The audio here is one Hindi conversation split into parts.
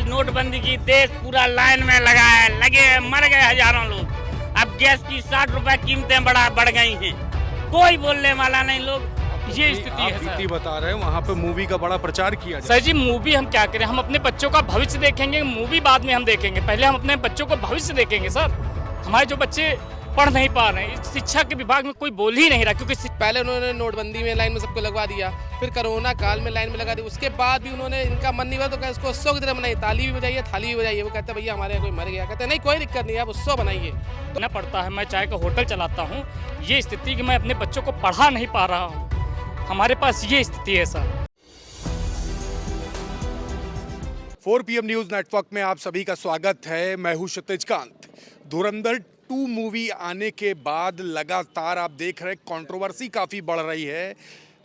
नोटबंदी की देश पूरा लाइन में लगा है, लगे मर गए हजारों लोग। अब गैस की 60 रुपए कीमतें बढ़ गई हैं, कोई बोलने वाला नहीं। लोग ये स्थिति है सर। बता रहे हैं वहाँ पे मूवी का बड़ा प्रचार किया सर जी मूवी हम क्या करें, हम अपने बच्चों का भविष्य देखेंगे, मूवी बाद में हम देखेंगे, पहले हम अपने बच्चों को भविष्य देखेंगे सर। हमारे जो बच्चे पढ़ नहीं पा रहे हैं, शिक्षा के विभाग में कोई बोल ही नहीं रहा, क्योंकि पहले उन्होंने नोटबंदी में लाइन में सबको लगवा दिया, फिर कोरोना काल में लाइन में लगा दिया, उसके बाद भी उन्होंने इनका मन नहीं हुआ तो इसको उत्सव की तरह बनाइए, ताली भी बजाइए थाली भी बजाइए। वो कहते हैं भैया हमारे यहाँ कोई मर गया, कहते हैं नहीं कोई दिक्कत नहीं, आप उत्सव बनाइए। तो ना पड़ता है, मैं चाय का होटल चलाता हूँ, ये स्थिति कि मैं अपने बच्चों को पढ़ा नहीं पा रहा हूँ, हमारे पास ये स्थिति है सर। 4 PM न्यूज नेटवर्क में आप सभी का स्वागत है। मैं हूं क्षितिज कांत। धुरंधर 2 मूवी आने के बाद लगातार आप देख रहे कंट्रोवर्सी काफ़ी बढ़ रही है।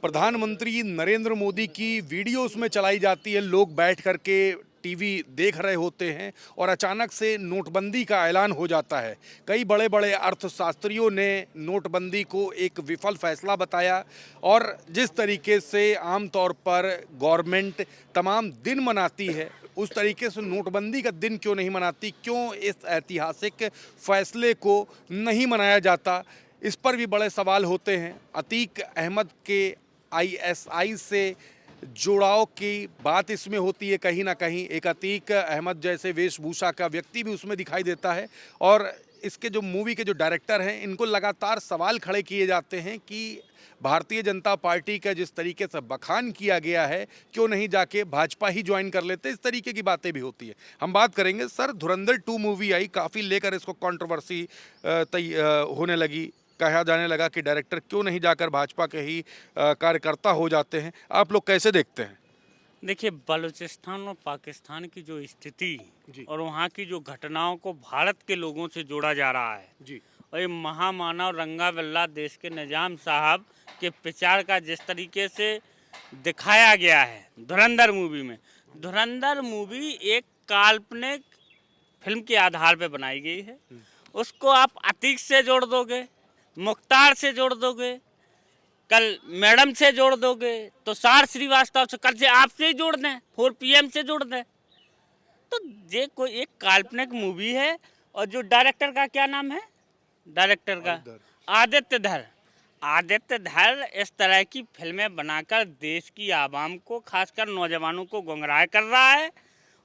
प्रधानमंत्री नरेंद्र मोदी की वीडियो उसमें चलाई जाती है, लोग बैठ करके टीवी देख रहे होते हैं और अचानक से नोटबंदी का ऐलान हो जाता है। कई बड़े बड़े अर्थशास्त्रियों ने नोटबंदी को एक विफल फैसला बताया और जिस तरीके से आमतौर पर गवर्नमेंट तमाम दिन मनाती है, उस तरीके से नोटबंदी का दिन क्यों नहीं मनाती, क्यों इस ऐतिहासिक फैसले को नहीं मनाया जाता, इस पर भी बड़े सवाल होते हैं। अतीक अहमद के ISI से जुड़ाव की बात इसमें होती है। कहीं ना कहीं एक अतीक अहमद जैसे वेशभूषा का व्यक्ति भी उसमें दिखाई देता है और इसके जो मूवी के जो डायरेक्टर हैं, इनको लगातार सवाल खड़े किए जाते हैं कि भारतीय जनता पार्टी का जिस तरीके से बखान किया गया है, क्यों नहीं जाके भाजपा ही ज्वाइन कर लेते। इस तरीके की बातें भी होती है। हम बात करेंगे सर, धुरंधर 2 मूवी आई, काफ़ी लेकर इसको कंट्रोवर्सी होने लगी, कहा जाने लगा कि डायरेक्टर क्यों नहीं जाकर भाजपा के ही कार्यकर्ता हो जाते हैं। आप लोग कैसे देखते हैं? देखिए, बलूचिस्तान और पाकिस्तान की जो स्थिति और वहाँ की जो घटनाओं को भारत के लोगों से जोड़ा जा रहा है जी। और ये महामानव रंगा बिल्ला देश के निजाम साहब के प्रचार का जिस तरीके से दिखाया गया है धुरंधर मूवी में, धुरंधर मूवी एक काल्पनिक फिल्म के आधार पर बनाई गई है। उसको आप अतीक से जोड़ दोगे, मुख्तार से जोड़ दोगे, कल मैडम से जोड़ दोगे, तो सार श्रीवास्तव से, कल से आपसे ही जोड़ दें, 4 PM से जोड़ दें, तो ये कोई एक काल्पनिक मूवी है। और जो डायरेक्टर का क्या नाम है, डायरेक्टर का आदित्य धर इस तरह की फिल्में बनाकर देश की आवाम को, खासकर नौजवानों को गुमराह कर रहा है।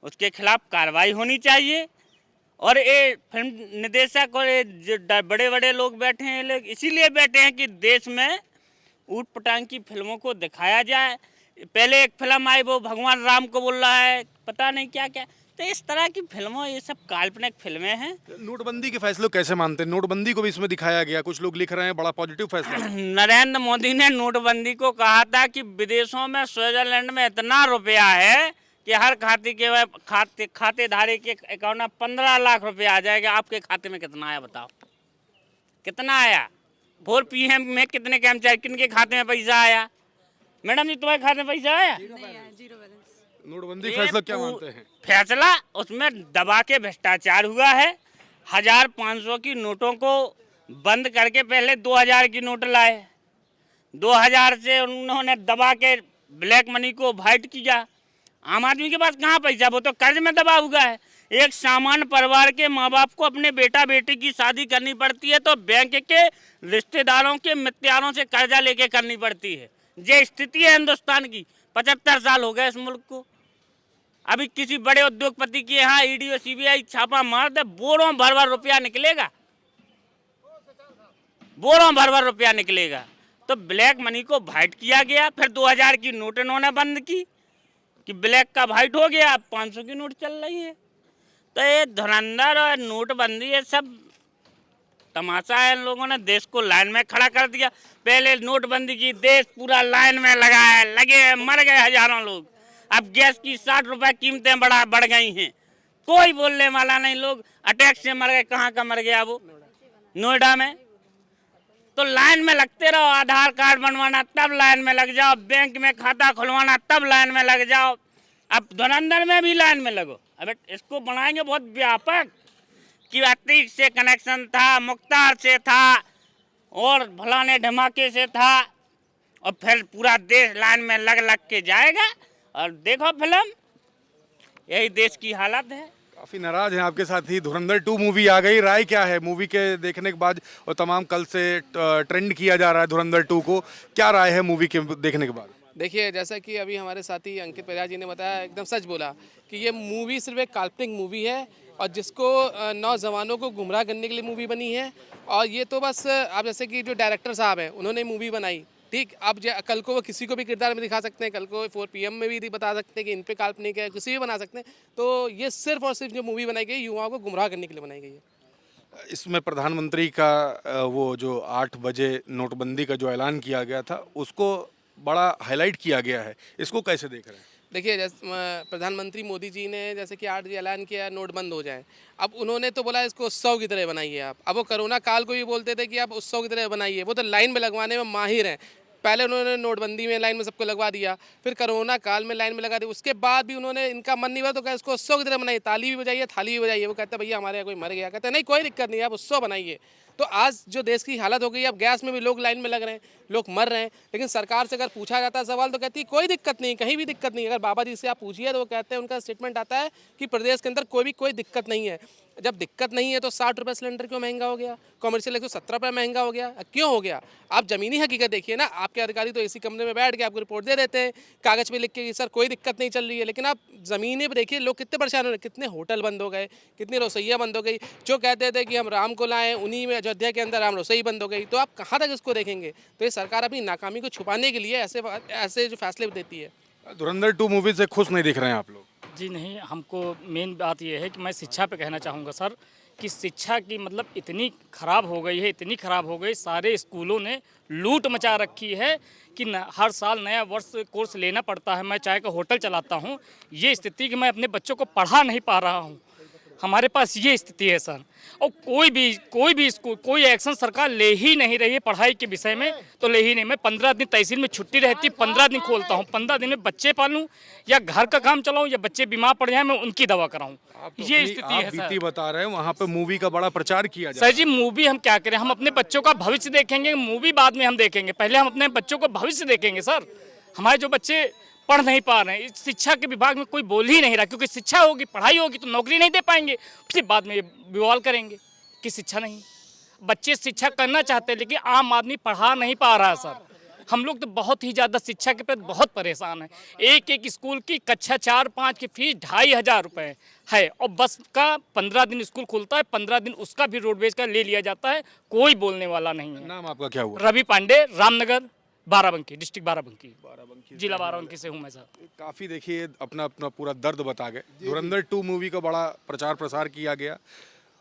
उसके खिलाफ कार्रवाई होनी चाहिए। और ये फिल्म निर्देशक और ये जो बड़े बड़े लोग बैठे हैं, लोग इसीलिए बैठे हैं कि देश में ऊट पटांग की फिल्मों को दिखाया जाए। पहले एक फिल्म आई, वो भगवान राम को बोल रहा है, पता नहीं क्या क्या। तो इस तरह की फिल्मों, ये सब काल्पनिक फिल्में हैं। नोटबंदी के फैसले को कैसे मानते हैं? नोटबंदी को भी इसमें दिखाया गया, कुछ लोग लिख रहे हैं बड़ा पॉजिटिव फैसला। नरेंद्र मोदी ने नोटबंदी को कहा था कि विदेशों में, स्विट्जरलैंड में इतना रुपया है कि हर खातेधारी के अकाउंट में 15 लाख रुपया आ जाएगा। आपके खाते में कितना आया बताओ, कितना आया? 4 PM में कितने कर्मचारी, किनके खाते में पैसा आया? मैडम जी, तुम्हारे खाते में पैसा आया? Zero balance. नोटबंदी फैसला क्या मानते हैं? फैसला उसमें दबा के भ्रष्टाचार हुआ है। 1500 की नोटों को बंद करके पहले 2000 की नोट लाए, 2000 से उन्होंने दबा के ब्लैक मनी को वाइट किया। आम आदमी के पास कहाँ पैसा, वो तो कर्ज में दबा हुआ है। एक सामान्य परिवार के माँ बाप को अपने बेटा बेटी की शादी करनी पड़ती है तो बैंक के रिश्तेदारों के मित्रों से कर्जा लेके करनी पड़ती है। ये स्थिति है हिंदुस्तान की। 75 साल हो गए इस मुल्क को। अभी किसी बड़े उद्योगपति के यहाँ ED और CBI छापा मार दे, बोरों भर रुपया निकलेगा, बोरों भर रुपया निकलेगा। तो ब्लैक मनी को वाइट किया गया। फिर 2000 की नोट इन्होंने बंद की कि ब्लैक का वाइट हो गया, अब 500 की नोट चल रही है। तो ये धुरंधर और नोटबंदी, ये सब तमाशा है। इन लोगों ने देश को लाइन में खड़ा कर दिया। पहले नोटबंदी की देश पूरा लाइन में लगा है, लगे मर गए हजारों लोग। अब गैस की 60 रुपए कीमतें बढ़ गई हैं, कोई बोलने वाला नहीं। लोग अटैक से मर गए, कहाँ का मर गया वो? नोएडा में। तो लाइन में लगते रहो, आधार कार्ड बनवाना तब लाइन में लग जाओ, बैंक में खाता खुलवाना तब लाइन में लग जाओ। अब धुरंधर में भी लाइन में लगो। अब इसको बनाएंगे बहुत व्यापक कि अतीक से कनेक्शन था, मुख्तार से था और फलाने धमाके से था, और फिर पूरा देश लाइन में लग के जाएगा। और देखो फिल्म, यही देश की हालत है। काफी नाराज हैं आपके साथ ही। धुरंधर 2 मूवी आ गई, राय क्या है मूवी के देखने के बाद? और तमाम कल से ट्रेंड किया जा रहा है धुरंधर 2 को, क्या राय है मूवी के देखने के बाद? देखिए, जैसा कि अभी हमारे साथी अंकित परिहार जी ने बताया, एकदम सच बोला कि ये मूवी सिर्फ एक काल्पनिक मूवी है और जिसको नौजवानों को गुमराह करने के लिए मूवी बनी है। और ये तो बस आप जैसे कि जो डायरेक्टर साहब हैं उन्होंने मूवी बनाई, ठीक। अब कल को वो किसी को भी किरदार में दिखा सकते हैं, कल को 4 PM में भी बता सकते हैं कि इन पे काल्पनिक है, किसी भी बना सकते हैं। तो ये सिर्फ और सिर्फ जो मूवी बनाई गई युवाओं को गुमराह करने के लिए बनाई गई है। इसमें प्रधानमंत्री का वो जो 8 बजे नोटबंदी का जो ऐलान किया गया था उसको बड़ा हाईलाइट किया गया है, इसको कैसे देख रहे हैं? देखिए, जैसे प्रधानमंत्री मोदी जी ने जैसे कि 8 ऐलान किया नोट बंद हो जाए। अब उन्होंने तो बोला इसको उत्सव की तरह बनाइए आप। अब वो कोरोना काल को भी बोलते थे कि आप उत्सव की तरह बनाइए, वो तो लाइन में लगवाने में माहिर हैं। पहले उन्होंने नोटबंदी में लाइन में सबको लगवा दिया, फिर कोरोना काल में लाइन में लगा दिया, उसके बाद भी उन्होंने इनका मन नहीं हुआ तो कहा इसको उत्सव की तरह बनाइए, ताली भी बजाइए, थाली भी बजाइए। वो कहते भैया हमारे यहाँ कोई मर गया, कहते नहीं कोई दिक्कत नहीं, आप उत्सव बनाइए। तो आज जो देश की हालत हो गई है, अब गैस में भी लोग लाइन में लग रहे हैं, लोग मर रहे हैं, लेकिन सरकार से अगर पूछा जाता है सवाल तो कहती है कोई दिक्कत नहीं, कहीं भी दिक्कत नहीं। अगर बाबा जी से आप पूछिए तो वो कहते हैं, उनका स्टेटमेंट आता है कि प्रदेश के अंदर कोई दिक्कत नहीं है। जब दिक्कत नहीं है तो 60 रुपये सिलेंडर क्यों महंगा हो गया, कमर्शियल 170 रुपये महंगा हो गया, क्यों हो गया? आप ज़मीनी हकीकत देखिए ना। आपके अधिकारी तो एसी कमरे में बैठ के आपको रिपोर्ट दे देते हैं, कागज़ पे लिख के कि सर कोई दिक्कत नहीं चल रही है, लेकिन आप ज़मीनी पर देखिए लोग कितने परेशान हो रहे हैं, कितने होटल बंद हो गए, कितनी रसोइयाँ बंद हो गई। जो कहते थे कि हम राम को लाएँ, उन्हीं में अयोध्या के अंदर राम रसोई बंद हो गई, तो आप कहाँ तक इसको देखेंगे? तो ये सरकार अपनी नाकामी को छुपाने के लिए ऐसे जो फैसले देती है। धुरंधर 2 मूवी से खुश नहीं दिख रहे हैं आप लोग? जी नहीं, हमको मेन बात यह है कि मैं शिक्षा पे कहना चाहूँगा सर कि शिक्षा की मतलब इतनी ख़राब हो गई है, इतनी ख़राब हो गई, सारे स्कूलों ने लूट मचा रखी है कि हर साल नया वर्ष कोर्स लेना पड़ता है। मैं चाय का होटल चलाता हूँ, ये स्थिति कि मैं अपने बच्चों को पढ़ा नहीं पा रहा हूँ, हमारे पास ये स्थिति है सर। और कोई भी स्कूल कोई एक्शन सरकार ले ही नहीं रही है पढ़ाई के विषय में, तो ले ही नहीं। मैं 15 दिन तहसील में छुट्टी रहती, 15 दिन खोलता हूँ, 15 दिन में बच्चे पालूं या घर का काम चलाऊं या बच्चे बीमार पड़ जाएं मैं उनकी दवा कराऊं, ये स्थिति है सर। बीती बता रहे हैं वहाँ पे मूवी का बड़ा प्रचार किया जा सर जी मूवी हम क्या करें, हम अपने बच्चों का भविष्य देखेंगे, मूवी बाद में हम देखेंगे, पहले हम अपने बच्चों का भविष्य देखेंगे सर। हमारे जो बच्चे पढ़ नहीं पा रहे हैं, इस शिक्षा के विभाग में कोई बोल ही नहीं रहा, क्योंकि शिक्षा होगी, पढ़ाई होगी तो नौकरी नहीं दे पाएंगे, उसके बाद में विवाद करेंगे कि शिक्षा नहीं। बच्चे शिक्षा करना चाहते हैं लेकिन आम आदमी पढ़ा नहीं पा रहा है सर। हम लोग तो बहुत ही ज़्यादा शिक्षा के प्रति बहुत परेशान हैं। एक स्कूल की कक्षा 4-5 की फीस 2500 रुपये है और बस का 15 दिन स्कूल खुलता है, 15 दिन उसका भी रोडवेज का ले लिया जाता है, कोई बोलने वाला नहीं है। नाम आपका क्या हुआ? रवि पांडे, रामनगर, बाराबंकी, डिस्ट्रिक्ट बाराबंकी, जिला बाराबंकी से हूँ मैं सर। काफ़ी देखिए अपना अपना पूरा दर्द बता गए। धुरंधर 2 मूवी का बड़ा प्रचार प्रसार किया गया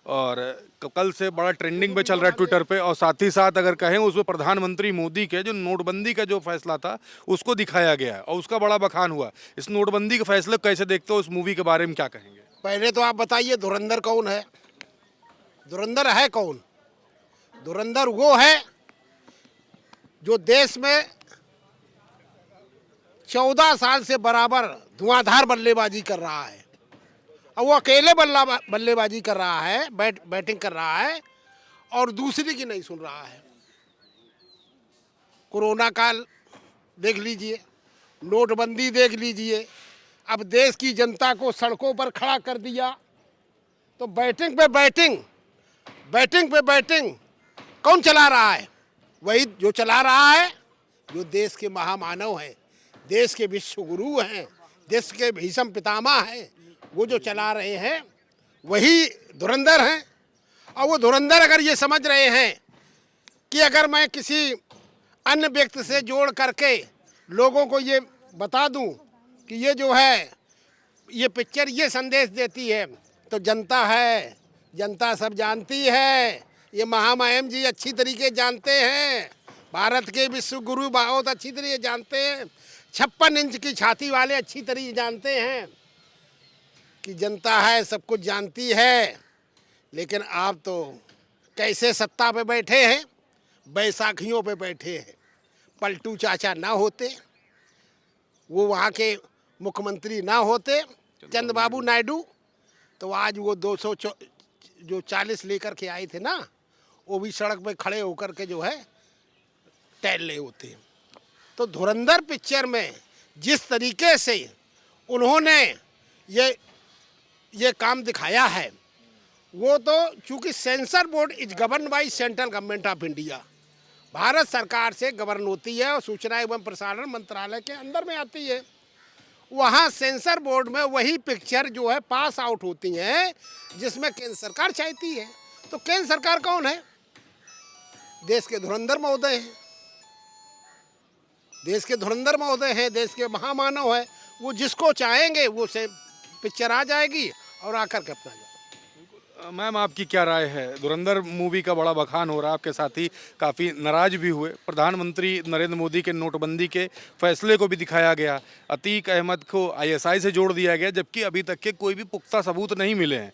और कल से बड़ा ट्रेंडिंग में चल रहा है ट्विटर पे, और साथ ही साथ अगर कहें उसमें प्रधानमंत्री मोदी के जो नोटबंदी का जो फैसला था उसको दिखाया गया है और उसका बड़ा बखान हुआ। इस नोटबंदी के फैसले कैसे देखते हो, उस मूवी के बारे में क्या कहेंगे? पहले तो आप बताइए धुरंधर कौन है? धुरंधर है कौन? धुरंधर वो है जो देश में 14 साल से बराबर धुआंधार बल्लेबाजी कर रहा है और वो अकेले बल्लेबाजी कर रहा है, बैटिंग कर रहा है और दूसरी की नहीं सुन रहा है। कोरोना काल देख लीजिए, नोटबंदी देख लीजिए, अब देश की जनता को सड़कों पर खड़ा कर दिया, तो बैटिंग पे बैटिंग कौन चला रहा है? वही जो चला रहा है जो देश के महामानव हैं, देश के विश्व गुरु हैं, देश के भीष्म पितामह हैं, वो जो चला रहे हैं वही धुरंधर हैं। और वो धुरंधर अगर ये समझ रहे हैं कि अगर मैं किसी अन्य व्यक्ति से जोड़ करके लोगों को ये बता दूं कि ये जो है ये पिक्चर ये संदेश देती है, तो जनता है, जनता सब जानती है, ये महामहिम जी अच्छी तरीके जानते हैं, भारत के विश्व गुरु बहुत अच्छी तरीके जानते हैं, 56 इंच की छाती वाले अच्छी तरीके जानते हैं कि जनता है, सब कुछ जानती है। लेकिन आप तो कैसे सत्ता पे बैठे हैं, बैसाखियों पे बैठे हैं। पलटू चाचा ना होते, वो वहाँ के मुख्यमंत्री ना होते चंद्रबाबू नायडू, तो आज वो 240 लेकर के आए थे ना, वो भी सड़क पे खड़े होकर के जो है टहल रहे होते। तो धुरंधर पिक्चर में जिस तरीके से उन्होंने ये ये काम दिखाया है, वो तो चूंकि sensor board is govern by central government of India, Bharat सरकार से गवर्न होती है और सूचना एवं प्रसारण मंत्रालय के अंदर में आती है। वहाँ सेंसर बोर्ड में वही पिक्चर जो है पास आउट होती हैं जिसमें केंद्र सरकार चाहती है। तो केंद्र सरकार कौन है? देश के धुरंधर महोदय हैं, देश के धुरंधर महोदय हैं, देश के महामानव है। वो जिसको चाहेंगे वो से पिक्चर आ जाएगी और आकर के अपना जाए। मैम, आपकी क्या राय है? धुरंधर मूवी का बड़ा बखान हो रहा है, आपके साथी काफ़ी नाराज भी हुए। प्रधानमंत्री नरेंद्र मोदी के नोटबंदी के फैसले को भी दिखाया गया, अतीक अहमद को आईएसआई से जोड़ दिया गया, जबकि अभी तक के कोई भी पुख्ता सबूत नहीं मिले हैं।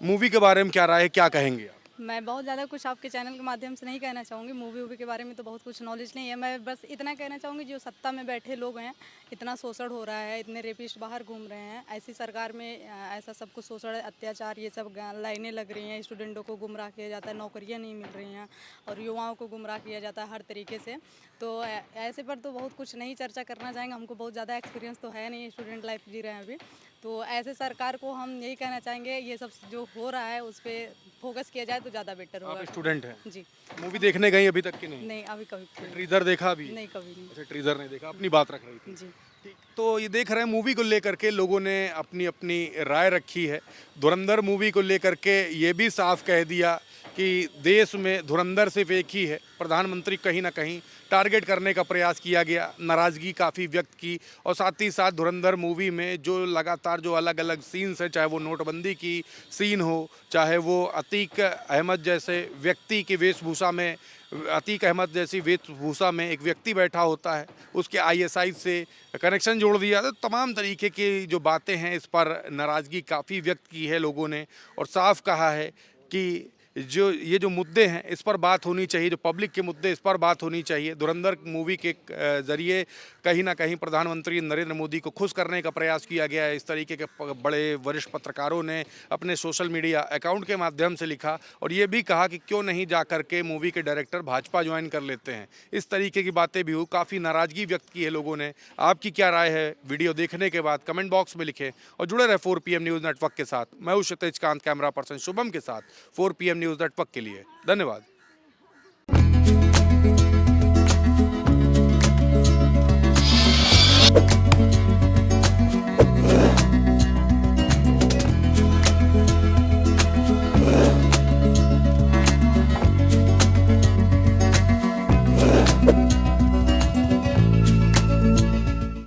मूवी के बारे में क्या राय है, क्या कहेंगे आप? मैं बहुत ज़्यादा कुछ आपके चैनल के माध्यम से नहीं कहना चाहूँगी, मूवी वूवी के बारे में तो बहुत कुछ नॉलेज नहीं है। मैं बस इतना कहना चाहूँगी, जो सत्ता में बैठे लोग हैं, इतना शोषण हो रहा है, इतने रेपिस्ट बाहर घूम रहे हैं, ऐसी सरकार में ऐसा सब कुछ शोषण, अत्याचार, ये सब लाइनें लग रही हैं, स्टूडेंटों को गुमराह किया जाता है, नौकरियाँ नहीं मिल रही हैं और युवाओं को गुमराह किया जाता है हर तरीके से। तो ऐसे पर तो बहुत कुछ नहीं चर्चा करना चाहेंगे, हमको बहुत ज़्यादा एक्सपीरियंस तो है नहीं, स्टूडेंट लाइफ जी रहे हैं अभी। तो ऐसे सरकार को हम यही कहना चाहेंगे, ये सब जो हो रहा है उस पर फोकस किया जाए तो ज़्यादा बेटर होगा। आप स्टूडेंट हैं? जी मूवी देखने गई अभी तक की नहीं? नहीं, अभी कभी ट्रीजर देखा अभी? नहीं, कभी नहीं। अच्छा, ट्रीजर नहीं देखा, अपनी बात रख रही थी। जी। ठीक, तो ये देख रहे हैं मूवी को लेकर के लोगों ने अपनी अपनी राय रखी है। धुरंधर मूवी को लेकर के ये भी साफ कह दिया कि देश में धुरंधर सिर्फ एक ही है। प्रधानमंत्री कहीं ना कहीं टारगेट करने का प्रयास किया गया, नाराज़गी काफ़ी व्यक्त की और साथ ही साथ धुरंधर मूवी में जो लगातार जो अलग अलग सीन्स हैं, चाहे वो नोटबंदी की सीन हो, चाहे वो अतीक अहमद जैसे व्यक्ति की वेशभूषा में, अतीक अहमद जैसी वेशभूषा में एक व्यक्ति बैठा होता है, उसके आईएसआई से कनेक्शन जोड़ दिया। तो तमाम तरीके की जो बातें हैं, इस पर नाराज़गी काफ़ी व्यक्त की है लोगों ने और साफ कहा है कि ये जो मुद्दे हैं इस पर बात होनी चाहिए, जो पब्लिक के मुद्दे इस पर बात होनी चाहिए। धुरंधर मूवी के ज़रिए कहीं ना कहीं प्रधानमंत्री नरेंद्र मोदी को खुश करने का प्रयास किया गया है। इस तरीके के बड़े वरिष्ठ पत्रकारों ने अपने सोशल मीडिया अकाउंट के माध्यम से लिखा और ये भी कहा कि क्यों नहीं जा कर के मूवी के डायरेक्टर भाजपा ज्वाइन कर लेते हैं। इस तरीके की बातें भी हुई, काफ़ी नाराज़गी व्यक्त की है लोगों ने। आपकी क्या राय है? वीडियो देखने के बाद कमेंट बॉक्स में लिखें और जुड़े रहे 4 PM न्यूज़ नेटवर्क के साथ। मैं हूं क्षितिज कांत, कैमरा पर्सन शुभम के साथ 4 PM न्यूज़ नेटवर्क के लिए। धन्यवाद।